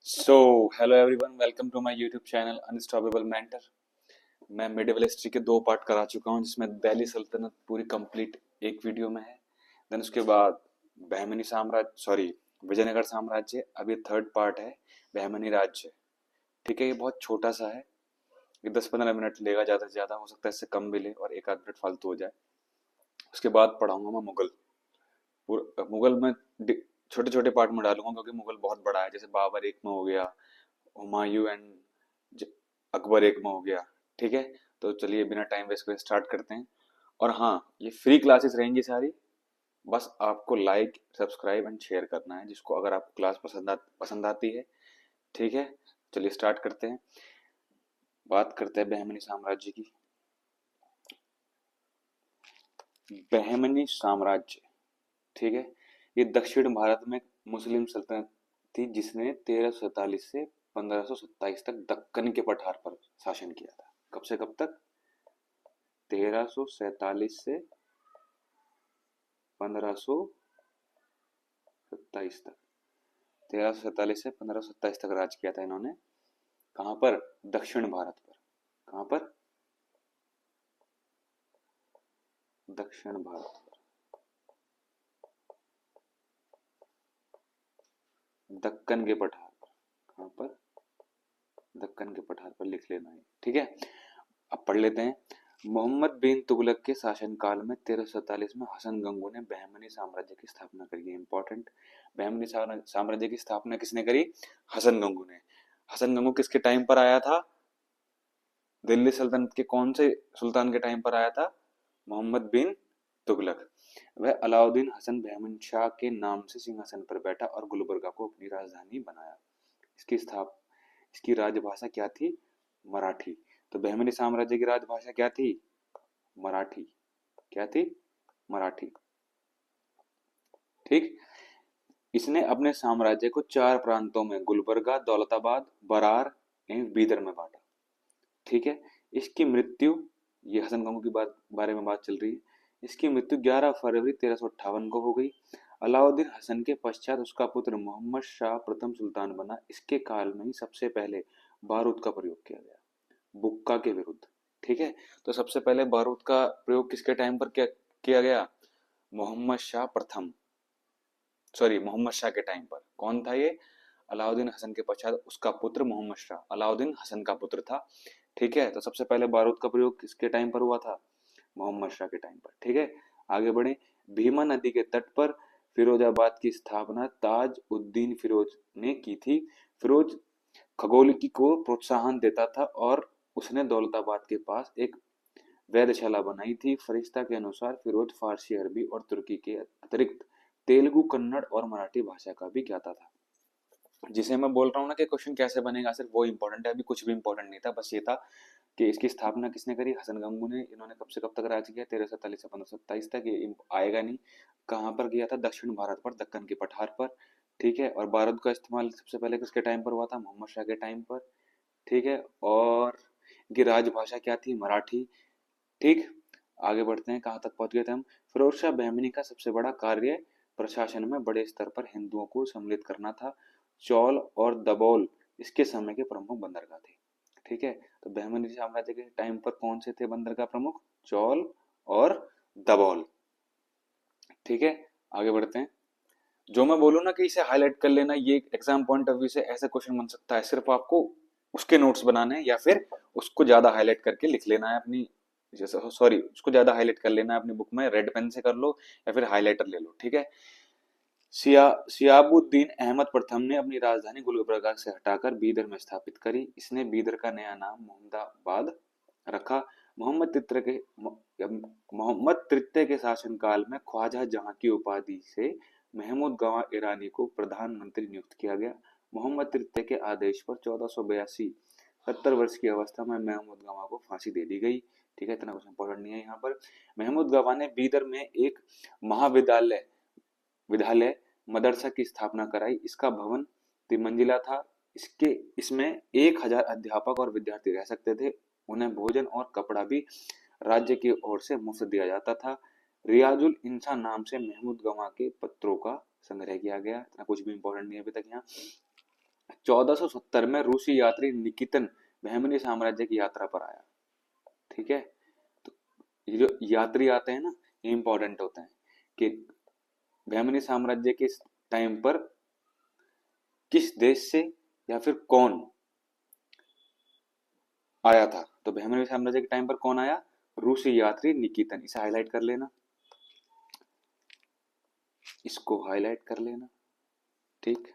So hello everyone, welcome to my YouTube channel unstoppable mentor. मैं medieval history के 2 part करा चुका हूं, जिसमें दिल्ली सल्तनत पूरी कंप्लीट एक वीडियो में है। देन उसके बाद बहमनी साम्राज्य, सॉरी, विजयनगर साम्राज्य। अब ये 3rd पार्ट है, बहमनी राज्य। ठीक है, ये बहुत छोटा सा है, ये 10-15 मिनट लेगा, ज्यादा से ज्यादा हो सकता है इससे कम भी ले और एक आध मिनट फालतू हो जाए। उसके बाद पढ़ाऊंगा मैं मुगल। मुगल में छोटे छोटे पार्ट में डालूंगा, क्योंकि मुगल बहुत बड़ा है। जैसे बाबर एक में हो गया, हुमायूं एंड अकबर एक में हो गया। ठीक है, तो चलिए बिना टाइम वेस्ट करे स्टार्ट करते हैं। और हाँ, ये फ्री क्लासेस रहेंगी सारी। बस आपको लाइक, सब्सक्राइब एंड शेयर करना है, जिसको अगर आपको क्लास पसंद आती है। ठीक है, चलिए स्टार्ट करते हैं। बात करते हैं बहमनी साम्राज्य की। बहमनी साम्राज्य, ठीक है, ये दक्षिण भारत में मुस्लिम सल्तनत थी, जिसने 1347 से 1527 तक दक्कन के पठार पर शासन किया था। कब से कब तक? 1347 से 1527 तक। 1347 से 1527 तक राज किया था इन्होंने। कहां पर? दक्षिण भारत पर। कहां पर? दक्षिण भारत पर, दक्कन के पठार पर। कहां पर? दक्कन के पठार पर, लिख लेना है। ठीक है, अब पढ़ लेते हैं। मोहम्मद बिन तुगलक के शासनकाल में 1347 में हसन गंगू ने बहमनी साम्राज्य की स्थापना करी है। इंपॉर्टेंट, बहमनी साम्राज्य की स्थापना किसने करी? हसन गंगू ने। हसन गंगू किसके टाइम पर आया था? दिल्ली सल्तनत के कौन से सुल्तान के टाइम पर आया था? मोहम्मद बिन तुगलक। वह अलाउद्दीन हसन बहमन शाह के नाम से सिंहासन पर बैठा और गुलबर्गा को अपनी राजधानी बनाया। इसकी राजभाषा क्या थी? मराठी। तो बहमनी साम्राज्य की राजभाषा क्या थी? मराठी। क्या थी? मराठी। ठीक। इसने अपने साम्राज्य को 4 प्रांतों में गुलबर्गा, दौलताबाद, बरार एवं बीदर में बांटा। ठीक है, इसकी मृत्यु, ये हसन गंगू की बारे में बात चल रही है। इसकी मृत्यु 11 फरवरी 1358 को हो गई। अलाउद्दीन हसन के पश्चात उसका पुत्र मोहम्मद शाह प्रथम सुल्तान बना। इसके काल में ही सबसे पहले बारूद का प्रयोग किया गया, बुक्का के विरुद्ध। ठीक है, तो सबसे पहले बारूद का प्रयोग किसके टाइम पर किया गया? मोहम्मद शाह प्रथम, सॉरी, मोहम्मद शाह के टाइम पर। कौन था ये? अलाउद्दीन हसन के पश्चात उसका पुत्र मोहम्मद शाह, अलाउद्दीन हसन का पुत्र था। ठीक है, तो सबसे पहले बारूद का प्रयोग किसके टाइम पर हुआ था? मोहम्मद शाह के टाइम पर। ठीक है, आगे बढ़े। भीमा नदी के तट पर फिरोजाबाद की स्थापना ताज उद्दीन फिरोज ने की थी। फिरोज खगोलिकी को प्रोत्साहन देता था और उसने दौलताबाद के पास एक वेधशाला बनाई थी। फरिश्ता के अनुसार फिरोज फारसी, अरबी और तुर्की के अतिरिक्त तेलुगु, कन्नड़ और मराठी भाषा का भी ज्ञाता था। जिसे मैं बोल रहा हूँ ना कि क्वेश्चन कैसे बनेगा, सिर्फ वो इंपॉर्टेंट है। अभी कुछ भी इंपॉर्टेंट नहीं था, बस ये था कि इसकी स्थापना किसने करी? हसन गंगू ने। इन्होंने कब से कब तक राज किया? 1347 से 1527 तक। ये आएगा नहीं। कहाँ पर किया था? दक्षिण भारत पर, दक्कन के पठार पर। ठीक है, और बारूद का इस्तेमाल सबसे पहले किसके टाइम पर हुआ था? मोहम्मद शाह के टाइम पर। ठीक है, और इनकी राजभाषा क्या थी? मराठी। ठीक, आगे बढ़ते हैं। कहाँ तक पहुंच गए थे हम? फिरोज शाह बहमनी का सबसे बड़ा कार्य प्रशासन में बड़े स्तर पर हिंदुओं को सम्मिलित करना था। चौल और दबौल इसके समय के प्रमुख बंदरगाह थे। ठीक है, तो बहमनी साम्राज्य के टाइम पर कौन से थे बंदरगाह प्रमुख? चौल और दबौल। ठीक है, आगे बढ़ते हैं। जो मैं बोलूँ ना कि इसे हाईलाइट कर लेना, ये एग्जाम पॉइंट ऑफ व्यू से ऐसा क्वेश्चन बन सकता है। सिर्फ आपको उसके नोट्स बनाने हैं, या फिर उसको ज्यादा हाईलाइट करके लिख लेना है अपनी, जैसे, सॉरी, उसको ज्यादा हाईलाइट कर लेना है अपनी बुक में, रेड पेन से कर लो या फिर हाईलाइटर ले लो। ठीक है। सियाबुद्दीन अहमद प्रथम ने अपनी राजधानी गुलबर्गा से हटाकर बीदर में स्थापित करी। इसने बीदर का नया नाम मोहम्मदाबाद रखा। मोहम्मद तृतीय के शासनकाल में ख्वाजा जहां की उपाधि से महमूद गवाह ईरानी को प्रधानमंत्री नियुक्त किया गया। मोहम्मद तृतीय के आदेश पर 1482 70 वर्ष की अवस्था में महमूद गवाह को फांसी दे दी गई। ठीक है, इतना कुछ इंपॉर्टेंट नहीं है यहाँ पर। महमूद गवाह ने बीदर में एक महाविद्यालय विद्यालय मदरसा की स्थापना कराई। इसका भवन 3 मंजिला था। इसमें 1000 अध्यापक और विद्यार्थी रह सकते थे। उन्हें भोजन और कपड़ा भी राज्य की ओर से मुफ्त दिया जाता था। रियाजुल इंसान नाम से महमूद गवाह के पत्रों का संग्रह किया गया। इतना कुछ भी इंपॉर्टेंट नहीं है अभी तक यहाँ। 1470 में रूसी यात्री निकितन बहमनी साम्राज्य की यात्रा पर आया। ठीक है, तो ये जो यात्री आते हैं ना, ये इंपॉर्टेंट होते हैं कि बहमनी साम्राज्य के टाइम पर किस देश से या फिर कौन आया था। तो बहमनी साम्राज्य के टाइम पर कौन आया? रूसी यात्री निकितन। इसे हाईलाइट कर लेना, इसको हाईलाइट कर लेना। ठीक,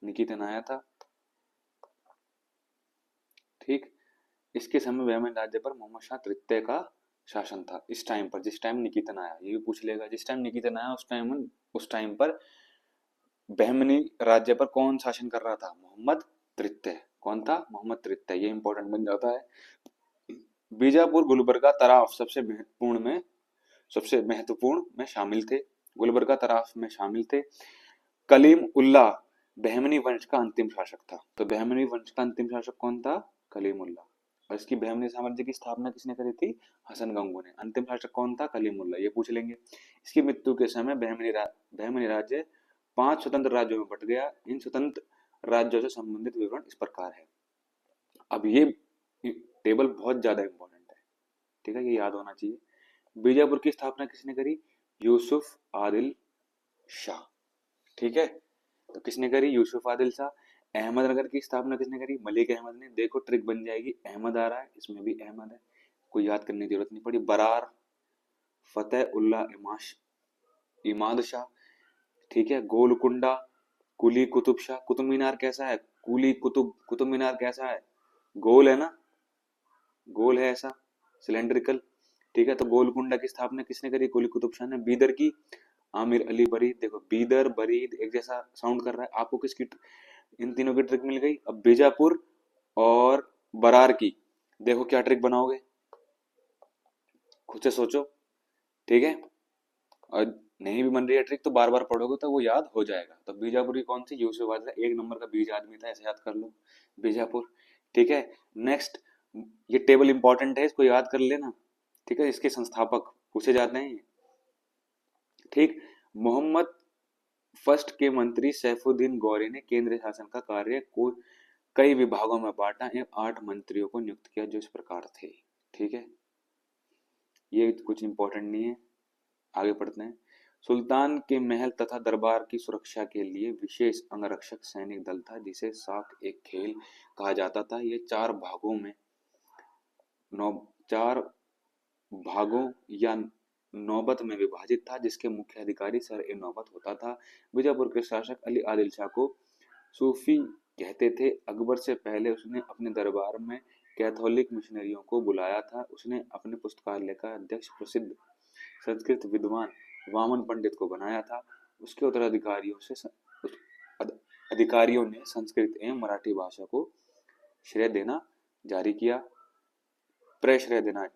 निकितन आया था। ठीक, इसके समय बहमन राज्य पर मोहम्मद शाह तृतीय का शासन था। इस टाइम पर, जिस टाइम निकितन आया, ये भी पूछ लेगा, जिस टाइम निकितन आया उस टाइम पर बहमनी राज्य पर कौन शासन कर रहा था? मोहम्मद तृतीय। कौन था? मोहम्मद तृतीय। ये इंपॉर्टेंट बन जाता है। बीजापुर गुलबर्गा तराफ सबसे महत्वपूर्ण में शामिल थे। गुलबर्गा तराफ में शामिल थे। कलीम उल्लाह बहमनी वंश का अंतिम शासक था। तो बहमनी वंश का अंतिम शासक कौन था? कलीम उल्लाह। और इसकी बहमनी साम्राज्य की स्थापना किसने करी थी? हसन गंगू ने। अंतिम शासक कौन था? कलीम उल्लाह। ये पूछ लेंगे। इसकी मृत्यु के समय बहमनी राज्य 5 स्वतंत्र राज्यों में बट गया। इन स्वतंत्र राज्यों से संबंधित विवरण इस प्रकार है। अब ये टेबल बहुत ज्यादा इंपॉर्टेंट है, ठीक है, ये याद होना चाहिए। बीजापुर की स्थापना किसने करी? यूसुफ आदिल शाह। ठीक है, तो किसने करी? यूसुफ आदिल शाह। अहमदनगर की स्थापना किसने करी? मलिक अहमद ने। देखो ट्रिक बन जाएगी, अहमद आ रहा है, इसमें भी अहमद है, कोई याद करने की जरूरत नहीं पड़ी। बरार फतेह उल्लाह इमाद शाह। ठीक है, गोलकुंडा कुली कुतुब शाह। कुतुब मीनार कैसा है? कुतुब मीनार कैसा है? गोल है ना, गोल है ऐसा, सिलेंड्रिकल। ठीक है, तो गोलकुंडा की स्थापना किसने करी? कुली कुतुब शाह ने। बीदर की आमिर अली बरीद। देखो बीदर बरीद एक जैसा साउंड कर रहा है, आपको किसकी, इन तीनों की ट्रिक मिल गई। अब बीजापुर और बरार की देखो क्या ट्रिक बनाओगे, खुद से सोचो। ठीक है, और नहीं भी बन रही है ट्रिक तो बार बार पढ़ोगे तो वो याद हो जाएगा। तो बीजापुर की कौन सी? यूसुफ आदिल। एक नंबर का बीज आदमी था, ऐसे याद कर लो, बीजापुर। ठीक है, नेक्स्ट, ये टेबल इंपॉर्टेंट है, इसको याद कर लेना। ठीक है, इसके संस्थापक पूछे जाते हैं। ठीक, मोहम्मद फर्स्ट के मंत्री सैफुद्दीन गौरी ने केंद्रीय शासन का कार्य को कई विभागों में बांटा एवं 8 मंत्रियों को नियुक्त किया जो इस प्रकार थे। ठीक है, ये कुछ इंपॉर्टेंट नहीं है, आगे पढ़ते हैं। सुल्तान के महल तथा दरबार की सुरक्षा के लिए विशेष अंगरक्षक सैनिक दल था जिसे साक एक खेल कहा जाता था। ये 4 भागों या नौबत में विभाजित था जिसके मुख्य अधिकारी सर ए नौबत होता था। बीजापुर के शासक अली आदिल शाह को सूफी कहते थे। अकबर से पहले उसने अपने दरबार में कैथोलिक मिशनरियों को बुलाया था। उसने अपने पुस्तकालय का अध्यक्ष प्रसिद्ध संस्कृत विद्वान वामन पंडित को बनाया था। उसके अधिकारियों ने संस्कृत एवं मराठी भाषा को श्रेय देना जारी किया, प्रश्रय देना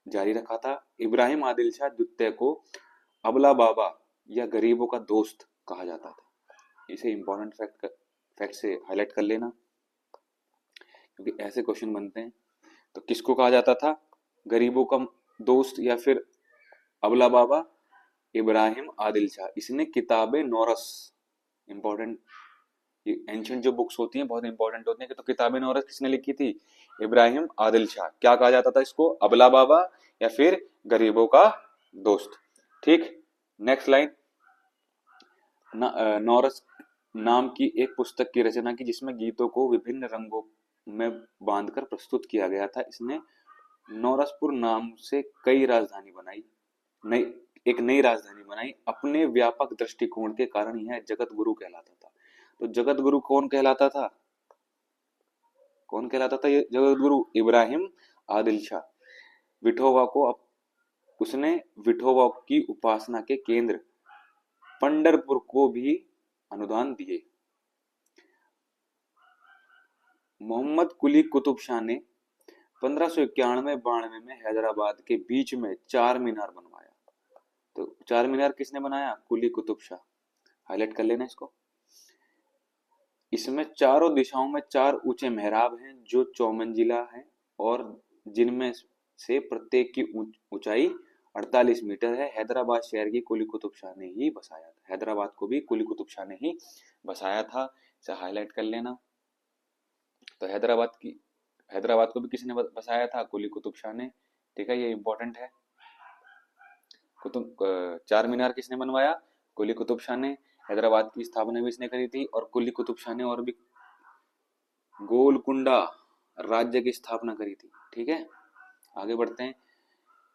जारी रखा था। इब्राहिम आदिल शाह द्वितीय को अबला बाबा या गरीबों का दोस्त कहा जाता था। इसे इंपॉर्टेंट फैक्ट से हाईलाइट कर लेना क्योंकि ऐसे क्वेश्चन बनते हैं। तो किसको कहा जाता था? गरीबों का दोस्त या फिर अबला बाबा? इब्राहिम आदिल शाह। इसने किताबे नौरस, इंपॉर्टेंट, ये एंशियंट जो बुक्स होती हैं बहुत इंपॉर्टेंट होती हैं। तो किताबे नौरस किसने लिखी थी? इब्राहिम आदिल शाह। क्या कहा जाता था इसको? अबला बाबा या फिर गरीबों का दोस्त। ठीक, नेक्स्ट लाइन। नौरस नाम की एक पुस्तक की रचना की जिसमें गीतों को विभिन्न रंगों में बांधकर प्रस्तुत किया गया था। इसने नौरसपुर नाम से कई राजधानी बनाई, एक नई राजधानी बनाई। अपने व्यापक दृष्टिकोण के कारण यह जगत गुरु कहलाता था। तो जगत गुरु कौन कहलाता था? कौन कहलाता था ये जगत गुरु? इब्राहिम आदिल शाह। विठोबा को उसने विठोबा की उपासना के केंद्र पंढरपुर को भी अनुदान दिए। मोहम्मद कुली कुतुब शाह ने 1591-92 में हैदराबाद के बीच में 4 मीनार बनवाया। तो 4 मीनार किसने बनाया? कुली कुतुब शाह। हाईलाइट कर लेना इसको। इसमें चारों दिशाओं में 4 ऊंचे मेहराब हैं जो 54 मंजिला हैं और जिनमें से प्रत्येक की ऊंचाई 48 मीटर है। हैदराबाद शहर की कुली कुतुब शाह ने ही बसाया था। हैदराबाद को भी कुली कुतुब शाह ने ही बसाया था। इसे हाईलाइट कर लेना। तो हैदराबाद को भी किसने बसाया था? कुली कुतुब शाह ने। ठीक है, ये इंपॉर्टेंट है। चार मीनार किसने बनवाया? कुली कुतुब शाह ने। हैदराबाद की स्थापना भी इसने करी थी। और कुली कुतुब शाह ने और भी गोलकुंडा राज्य की स्थापना करी थी। ठीक है, आगे बढ़ते हैं।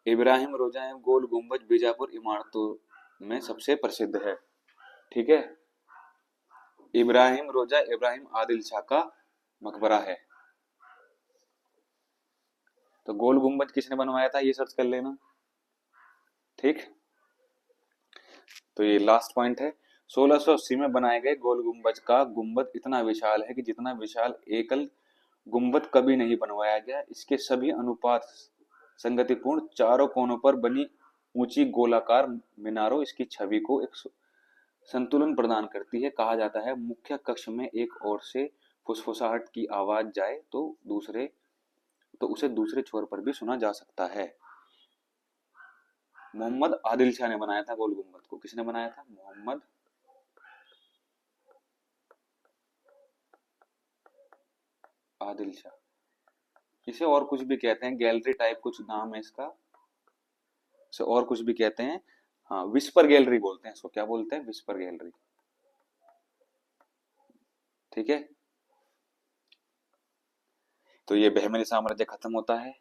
इब्राहिम रोजा एवं गोल गुंबज बीजापुर इमारतों में सबसे प्रसिद्ध है। ठीक है, इब्राहिम रोजा इब्राहिम आदिल शाह का मकबरा है। तो गोल गुंबज किसने बनवाया था, ये सर्च कर लेना। ठीक, तो ये लास्ट पॉइंट है। 1680 में बनाए गए गोल गुंबज का गुंबद इतना विशाल है कि जितना विशाल एकल गुंबद कभी नहीं बनवाया गया। इसके सभी अनुपात संगतिपूर्ण, चारों कोनों पर बनी ऊंची गोलाकार मीनारों इसकी छवि को एक संतुलन प्रदान करती है। कहा जाता है मुख्य कक्ष में एक ओर से फुसफुसाहट की आवाज जाए तो उसे दूसरे छोर पर भी सुना जा सकता है। मोहम्मद आदिल शाह ने बनाया था गोल गुंबद को। किसने बनाया था? मोहम्मद आदिल शाह। इसे और कुछ भी कहते हैं, गैलरी टाइप कुछ नाम है इसका। इसे और कुछ भी कहते हैं, हाँ विस्पर गैलरी बोलते हैं इसको। क्या बोलते हैं? Whisper gallery. ठीक है, तो ये बहमनी साम्राज्य खत्म होता है।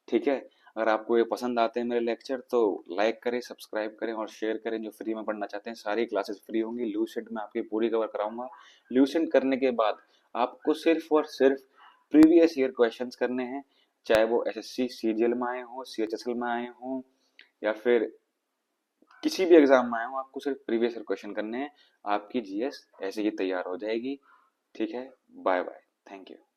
ठीक है, अगर आपको ये पसंद आते हैं मेरे लेक्चर तो लाइक करें, सब्सक्राइब करें और शेयर करें। जो फ्री में पढ़ना चाहते हैं सारी क्लासेस फ्री होंगी। ल्यूसेंट में आपकी पूरी कवर कराऊंगा। ल्यूसेंट करने के बाद आपको सिर्फ और सिर्फ प्रीवियस ईयर क्वेश्चंस करने हैं, चाहे वो एसएससी सीजीएल में आए हों, सीएचएसएल में आए हों, या फिर किसी भी एग्जाम में आए हो। आपको सिर्फ प्रीवियस ईयर क्वेश्चन करने हैं। आपकी जीएस ऐसे ही तैयार हो जाएगी। ठीक है, बाय बाय, थैंक यू।